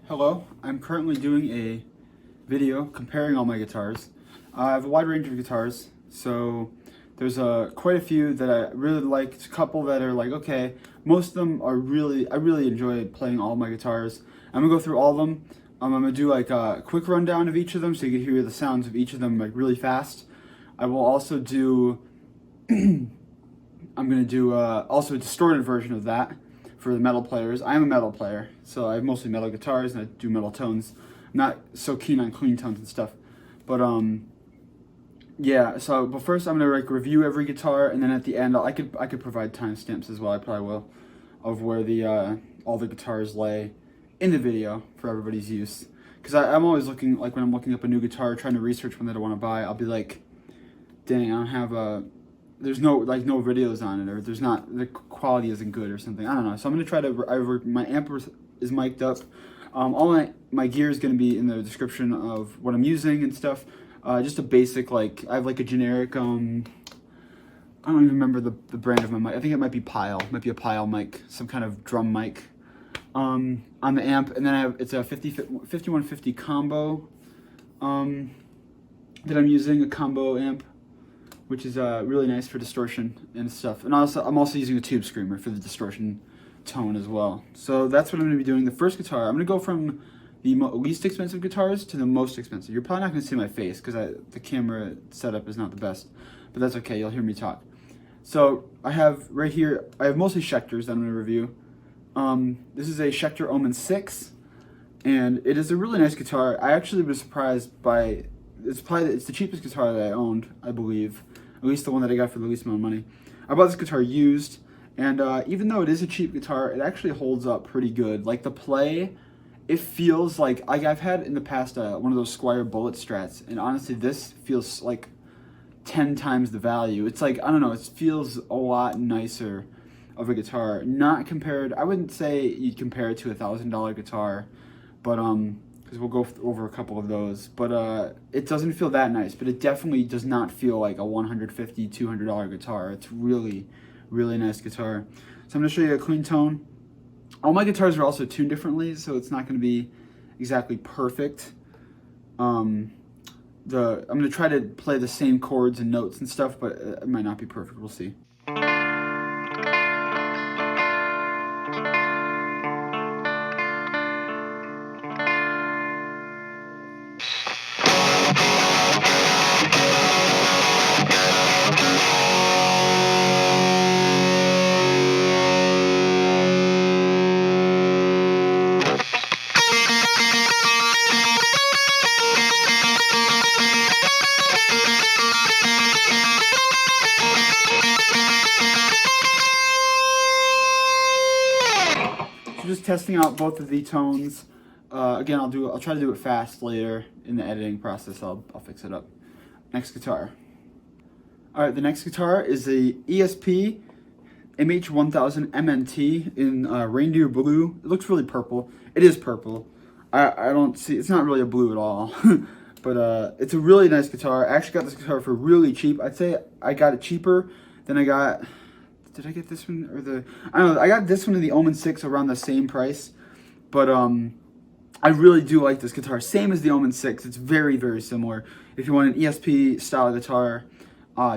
Hello, I'm currently doing a video comparing all my guitars. I have a wide range of guitars, so there's quite a few that I really like, a couple that are like, okay, most of them are I really enjoy playing all my guitars. I'm gonna go through all of them. I'm gonna do like a quick rundown of each of them so you can hear the sounds of each of them like really fast. I will also do, I'm gonna do also a distorted version of that for the metal players. I'm a metal player, so I have mostly metal guitars and I do metal tones. I'm not so keen on clean tones and stuff, but yeah. So, but first I'm gonna like review every guitar, and then at the end I could provide timestamps as well. I probably will, of where the all the guitars lay in the video for everybody's use. Because I'm always looking, like when I'm looking up a new guitar, trying to research one that I want to buy, I'll be like, dang, I don't have there's no videos on it, or there's not, the quality isn't good or something. I don't know. So I'm gonna try to, my amp is mic'd up. All my gear is gonna be in the description of what I'm using and stuff. Just a basic, like, I have like a generic, I don't even remember the brand of my mic. I think it might be Pyle. It might be a Pyle mic, some kind of drum mic. On the amp, and then it's a 5150 combo that I'm using, a combo amp, which is really nice for distortion and stuff. And I'm also using a tube screamer for the distortion tone as well. So that's what I'm going to be doing. The first guitar, I'm going to go from the least expensive guitars to the most expensive. You're probably not going to see my face because the camera setup is not the best, but that's okay. You'll hear me talk. So I have right here, I have mostly Schecters that I'm going to review. This is a Schecter Omen 6, and it is a really nice guitar. I actually was surprised by, it's the cheapest guitar that I owned, I believe. At least the one that I got for the least amount of money. I bought this guitar used, and even though it is a cheap guitar, it actually holds up pretty good. Like the play, it feels like, I've had in the past one of those Squire Bullet Strats, and honestly this feels like 10 times the value. It's like, I don't know, it feels a lot nicer of a guitar. Not compared, I wouldn't say you'd compare it to $1,000 guitar, but because we'll go over a couple of those, but it doesn't feel that nice, but it definitely does not feel like a $150, $200 guitar. It's really, really nice guitar. So I'm going to show you a clean tone. All my guitars are also tuned differently, so it's not going to be exactly perfect. I'm going to try to play the same chords and notes and stuff, but it might not be perfect. We'll see. Just testing out both of the tones. Again, I'll try to do it fast later in the editing process. I'll fix it up. Next guitar. All right, the next guitar is the ESP MH100QMNT in Reindeer Blue. It looks really purple. It is purple. I don't see, it's not really a blue at all. But it's a really nice guitar. I actually got this guitar for really cheap. I'd say I got it cheaper than I got. Did I get this one or I don't know. I got this one in the Omen 6 around the same price, but I really do like this guitar. Same as the Omen 6. It's very, very similar. If you want an ESP style guitar,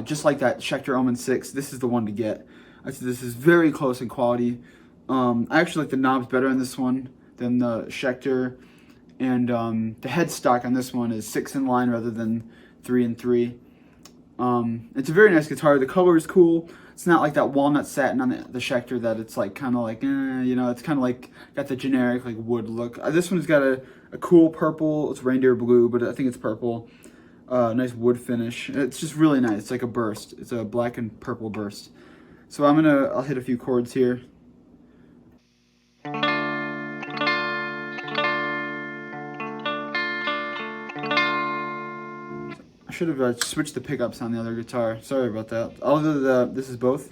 just like that Schecter Omen 6, this is the one to get. This is very close in quality. I actually like the knobs better on this one than the Schecter, and the headstock on this one is 6 in line rather than 3 in 3. It's a very nice guitar. The color is cool. It's not like that walnut satin on the Schecter that it's like kind of like, you know, it's kind of like got the generic like wood look. This one's got a cool purple. It's reindeer blue, but I think it's purple. Nice wood finish. It's just really nice. It's like a burst. It's a black and purple burst. So I'll hit a few chords here. I should have switched the pickups on the other guitar. Sorry about that. I'll do this is both.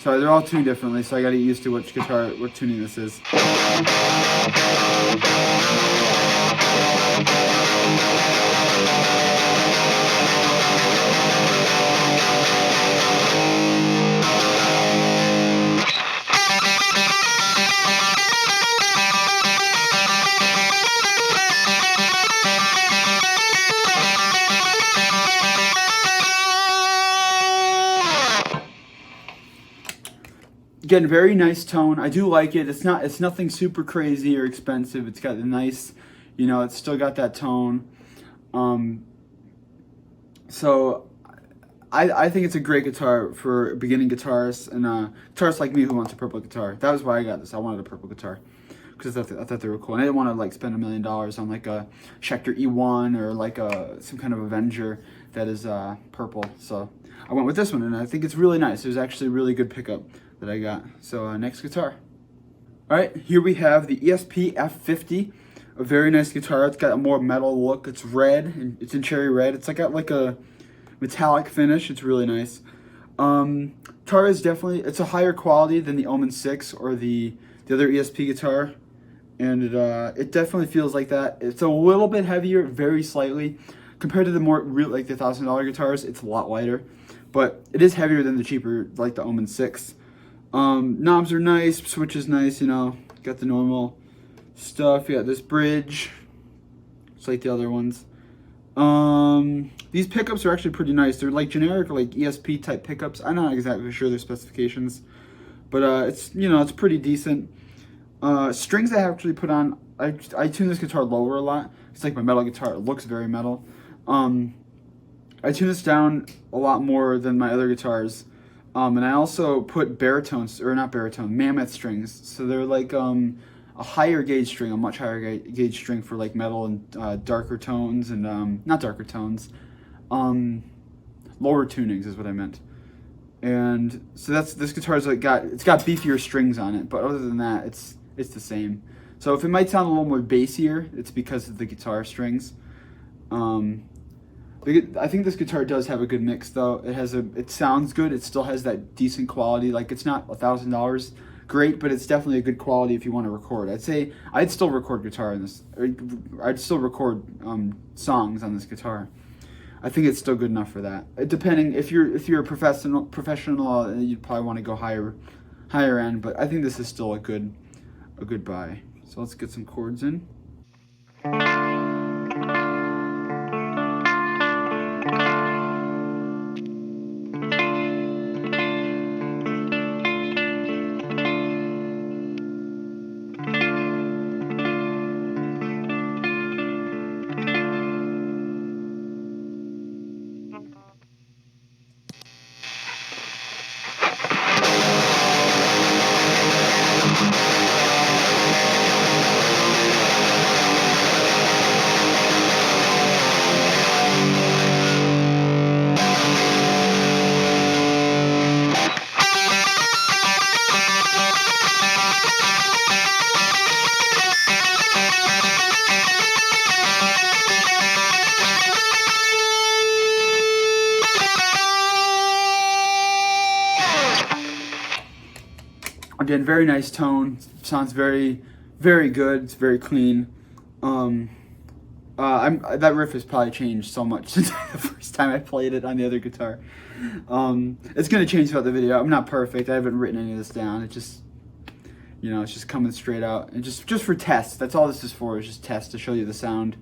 Sorry, they're all tuned differently, so I gotta get used to which guitar, what tuning this is. Again, very nice tone. I do like it. It's nothing super crazy or expensive. It's got the nice, you know, it's still got that tone. So I think it's a great guitar for beginning guitarists and guitarists like me who wants a purple guitar. That was why I got this. I wanted a purple guitar because I thought they were cool. And I didn't want to like spend $1 million on like a Schecter A1 or like some kind of Avenger that is purple. So I went with this one, and I think it's really nice. It was actually a really good pickup that I got. So next guitar. All right, here we have the ESP F50, a very nice guitar. It's got a more metal look. It's red, and it's in cherry red. It's like got like a metallic finish. It's really nice. Guitar is definitely, it's a higher quality than the Omen 6 or the other ESP guitar, and it definitely feels like that. It's a little bit heavier, very slightly, compared to the more real, like the $1,000 guitars. It's a lot lighter, but it is heavier than the cheaper, like the Omen 6. Knobs are nice, switch is nice, you know, got the normal stuff. You got this bridge, just like the other ones. These pickups are actually pretty nice. They're like generic, like ESP type pickups. I'm not exactly sure their specifications, but it's, you know, it's pretty decent. Strings I actually put on, I tune this guitar lower a lot. It's like my metal guitar. It looks very metal. I tune this down a lot more than my other guitars. And I also put baritones, or not baritone, mammoth strings. So they're like a higher gauge string, a much higher gauge string for like metal and darker tones and not darker tones, lower tunings is what I meant. And so this guitar's like it's got beefier strings on it, but other than that, it's the same. So if it might sound a little more bassier, it's because of the guitar strings. I think this guitar does have a good mix though. It sounds good. It still has that decent quality. Like it's not $1,000 great, but it's definitely a good quality if you want to record. I'd say I'd still record guitar in this. I'd still record songs on this guitar. I think it's still good enough for that. Depending if you're a professional, you'd probably want to go higher end. But I think this is still a good buy. So let's get some chords in. Again, very nice tone. Sounds very, very good. It's very clean. That riff has probably changed so much since the first time I played it on the other guitar. It's gonna change throughout the video. I'm not perfect. I haven't written any of this down. It just, you know, it's just coming straight out. And just for tests. That's all this is for. Is just test to show you the sound,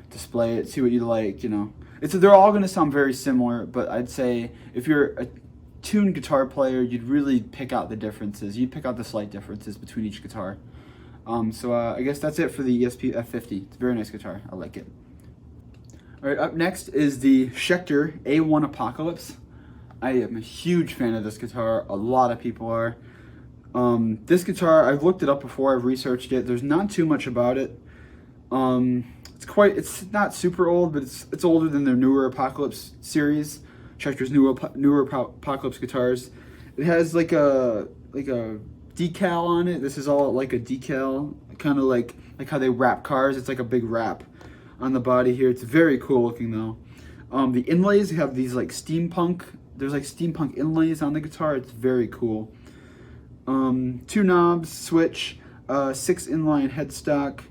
display it, see what you like. You know, they're all gonna sound very similar. But I'd say if you're a tuned guitar player, you'd really pick out the differences. You'd pick out the slight differences between each guitar. I guess that's it for the ESP F50. It's a very nice guitar. I like it. All right, up next is the Schecter A1 Apocalypse. I am a huge fan of this guitar. A lot of people are. This guitar, I've looked it up before. I've researched it. There's not too much about it. It's not super old, but it's older than their newer Apocalypse series. Schecter's newer Apocalypse guitars. It has like a decal on it. This is all like a decal, kind of like how they wrap cars. It's like a big wrap on the body here. It's very cool looking though. The inlays have these like steampunk. There's like steampunk inlays on the guitar. It's very cool. 2 knobs, switch, 6 inline headstock.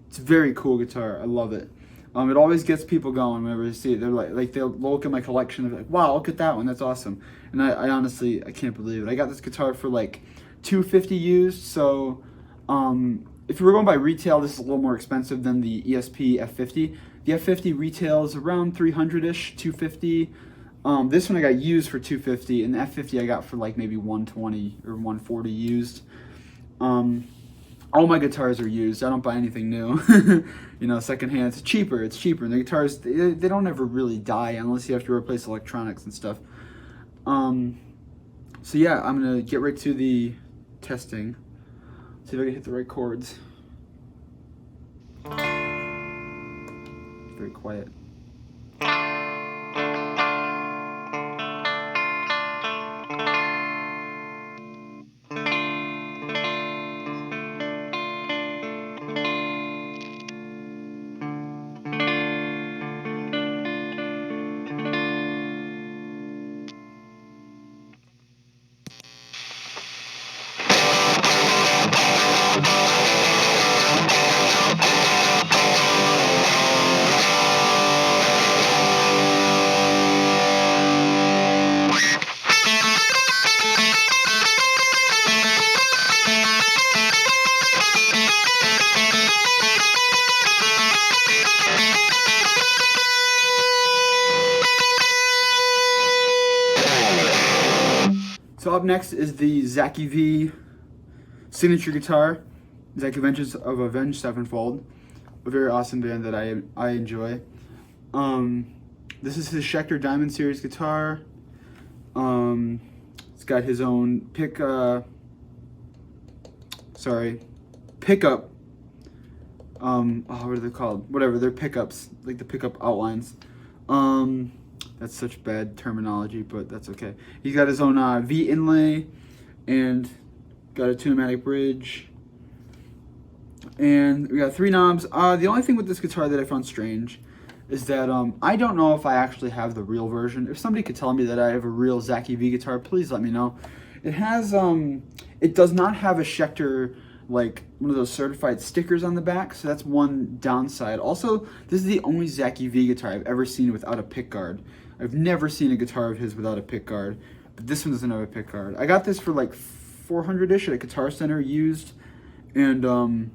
It's a very cool guitar. I love it. It always gets people going whenever they see it. They're like they'll look at my collection and be like, wow, look at that one, that's awesome. And I honestly, I can't believe it. I got this guitar for like $250 used, so if you were going by retail, this is a little more expensive than the ESP F50. The F50 retails around 300-ish, 250. This one I got used for 250, and the F50 I got for like maybe 120 or 140 used. All my guitars are used. I don't buy anything new. You know, secondhand. It's cheaper. It's cheaper. And the guitars, they don't ever really die unless you have to replace electronics and stuff. So yeah, I'm gonna get right to the testing. See if I can hit the right chords. Very quiet. So up next is the Zacky V signature guitar, Zacky Adventures of Avenged Sevenfold, a very awesome band that I enjoy. This is his Schecter Diamond Series guitar. It's got his own pickup. Oh, what are they called? Whatever, they're pickups, like the pickup outlines. That's such bad terminology, but that's okay. He's got his own V inlay and got a tunematic bridge. And we got 3 knobs. The only thing with this guitar that I found strange is that I don't know if I actually have the real version. If somebody could tell me that I have a real Zacky V guitar, please let me know. It has, it does not have a Schecter, like one of those certified stickers on the back, so that's one downside. Also, this is the only Zacky V guitar I've ever seen without a pickguard. I've never seen a guitar of his without a pickguard, but this one doesn't have a pickguard. I got this for like 400-ish at a Guitar Center used, and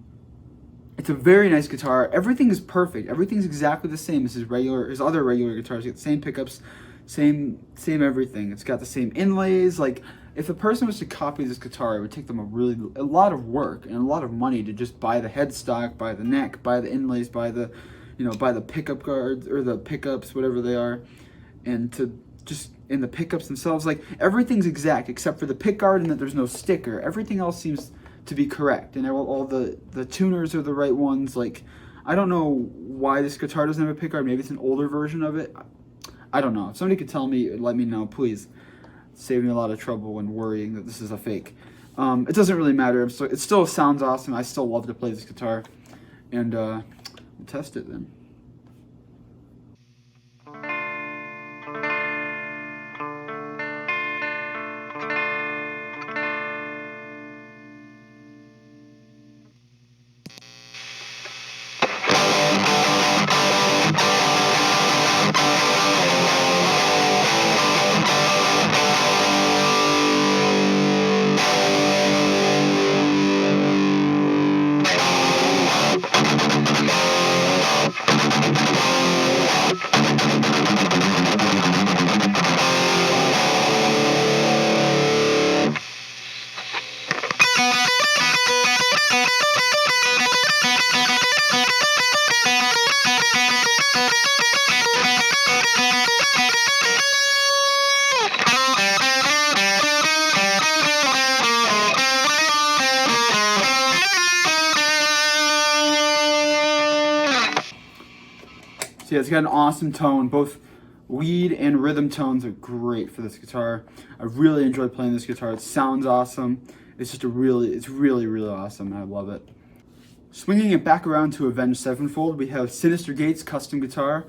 it's a very nice guitar. Everything is perfect. Everything's exactly the same as his other regular guitars. You get the same pickups, same everything. It's got the same inlays. Like, if a person was to copy this guitar, it would take them a lot of work and a lot of money to just buy the headstock, buy the neck, buy the inlays, buy the pickup guards or the pickups, whatever they are, and to just in the pickups themselves. Like, everything's exact except for the pick guard and that there's no sticker. Everything else seems to be correct, and all the tuners are the right ones. Like, I don't know why this guitar doesn't have a pick guard. Maybe it's an older version of it. I don't know. If somebody could tell me, let me know, please. Save me a lot of trouble when worrying that this is a fake. It doesn't really matter. It still sounds awesome. I still love to play this guitar, and we'll test it then. So yeah, it's got an awesome tone. Both lead and rhythm tones are great for this guitar. I really enjoy playing this guitar. It sounds awesome. It's just it's really, really awesome, and I love it. Swinging it back around to Avenged Sevenfold, we have Synyster Gates custom guitar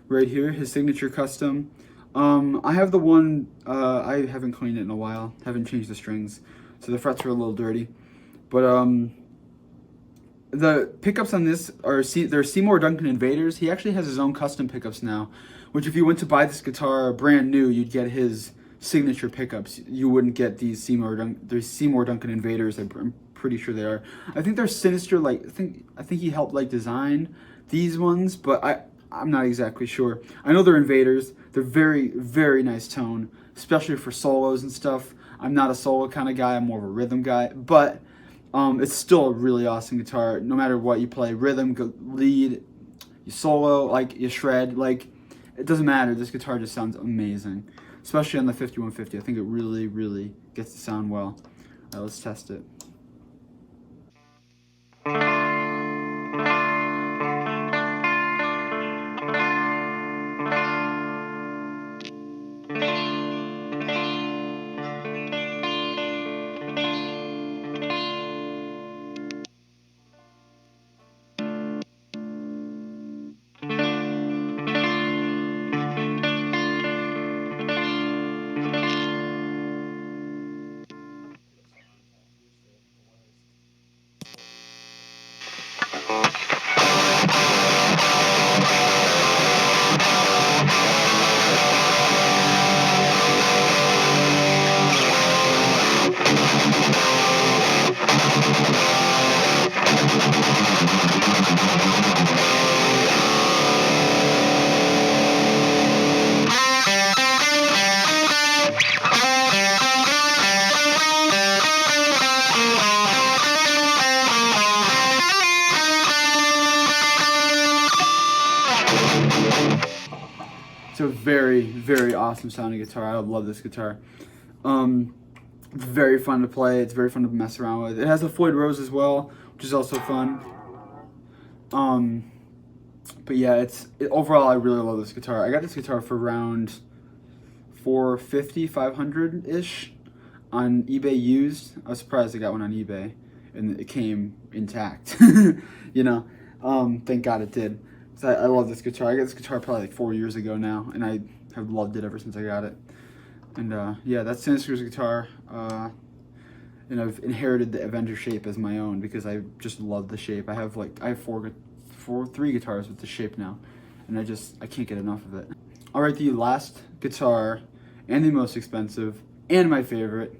right here, his signature custom. I have the one, I haven't cleaned it in a while, haven't changed the strings. so the frets are a little dirty. But the pickups on this are they're Seymour Duncan Invaders. He actually has his own custom pickups now, which if you went to buy this guitar brand new, you'd get his signature pickups. You wouldn't get these Seymour Duncan Invaders. I'm pretty sure they are. I think they're Synyster. Like I think he helped like design these ones, but I'm not exactly sure. I know they're Invaders. They're very, very nice tone, especially for solos and stuff. I'm not a solo kind of guy. I'm more of a rhythm guy, but it's still a really awesome guitar. No matter what you play, rhythm, lead, you solo, like you shred, like it doesn't matter. This guitar just sounds amazing, especially on the 5150. I think it really, really gets to sound well. All right, let's test it. It's a very, very awesome sounding guitar. I love this guitar. It's very fun to play. It's very fun to mess around with. It has a Floyd Rose as well, which is also fun. But yeah, overall I really love this guitar. I got this guitar for around $450, $500-ish on eBay used. I was surprised I got one on eBay and it came intact. You know, thank God it did. So I love this guitar. I got this guitar probably like 4 years ago now, and I have loved it ever since I got it. And yeah, that's Synyster's guitar. And I've inherited the Avenger shape as my own because I just love the shape. I have three guitars with the shape now, and I can't get enough of it. All right, the last guitar and the most expensive and my favorite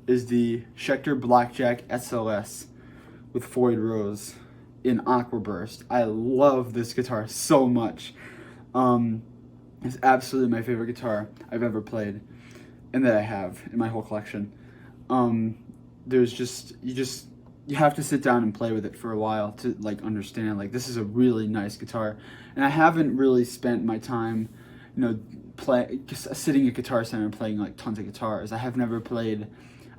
is the Schecter Blackjack SLS with Floyd Rose in Aqua Burst. I love this guitar so much. It's absolutely my favorite guitar I've ever played and that I have in my whole collection. You have to sit down and play with it for a while to like understand like this is a really nice guitar. And I haven't really spent my time, you know, sitting at Guitar Center and playing like tons of guitars. I've never played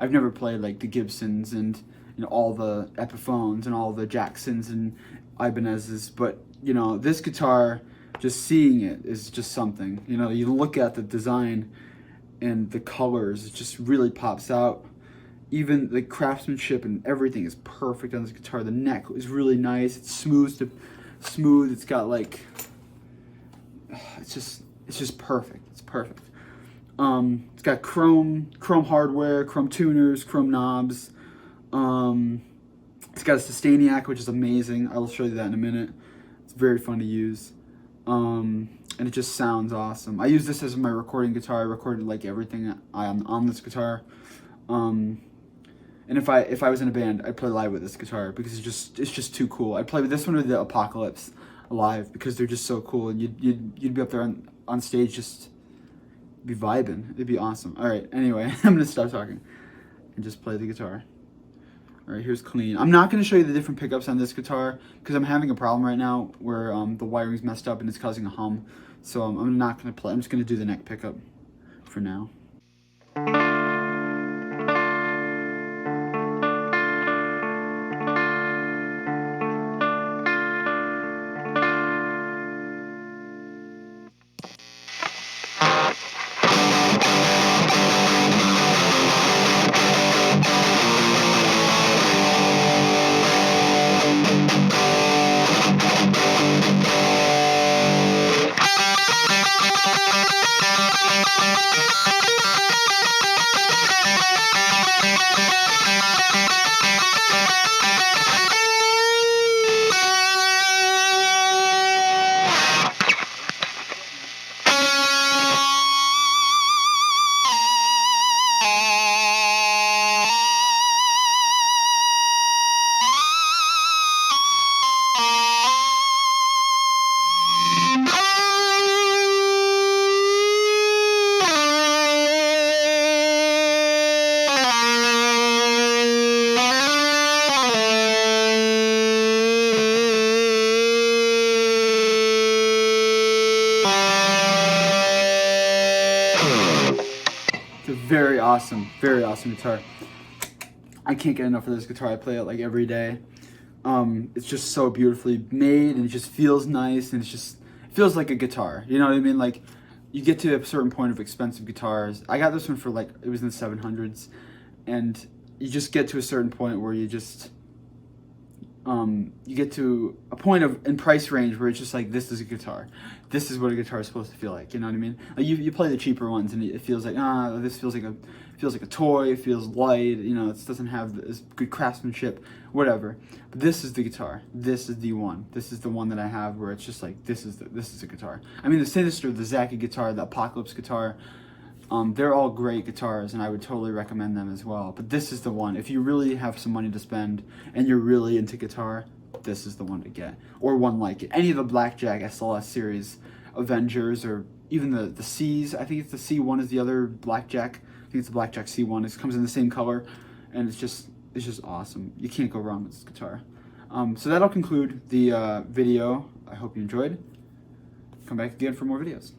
like the Gibsons and, you know, all the Epiphones and all the Jacksons and Ibanez's, but you know, this guitar, just seeing it is just something. You know, you look at the design and the colors, it just really pops out. Even the craftsmanship and everything is perfect on this guitar. The neck is really nice. It's smooth. It's got like, it's just perfect. It's perfect. It's got chrome hardware, chrome tuners, chrome knobs. It's got a Sustainiac, which is amazing. I will show you that in a minute. It's very fun to use. And it just sounds awesome. I use this as my recording guitar. I recorded like everything on this guitar. And if I was in a band, I'd play live with this guitar because it's just too cool. I'd play with this one or the Apocalypse live because they're just so cool, and you'd be up there on stage just be vibing. It'd be awesome. All right, anyway, I'm gonna stop talking and just play the guitar. All right, here's clean. I'm not gonna show you the different pickups on this guitar because I'm having a problem right now where the wiring's messed up and it's causing a hum. So I'm not gonna play. I'm just gonna do the neck pickup for now. a very awesome guitar. I can't get enough of this guitar. I play it like every day. It's just so beautifully made, and it just feels nice, and it feels like a guitar. You know what I mean? Like, you get to a certain point of expensive guitars. I got this one for, like, it was in the 700s, and you just get to a certain point where you just, you get to a point in price range where it's just like, this is a guitar. This is what a guitar is supposed to feel like. You know what I mean? Like, you play the cheaper ones, and it feels like, this feels like a toy. It feels light. You know, it doesn't have as good craftsmanship, whatever. But this is the guitar. This is the one. This is the one that I have where it's just like, this is a guitar. I mean, the Synyster, the Zacky guitar, the Apocalypse guitar, they're all great guitars, and I would totally recommend them as well. But this is the one. If you really have some money to spend and you're really into guitar, this is the one to get. Or one like it. Any of the Blackjack SLS series, Avengers, or even the C's. I think it's the C1 is the other Blackjack. I think it's the Blackjack C1. It comes in the same color, and it's just awesome. You can't go wrong with this guitar. So that'll conclude the video. I hope you enjoyed. Come back again for more videos.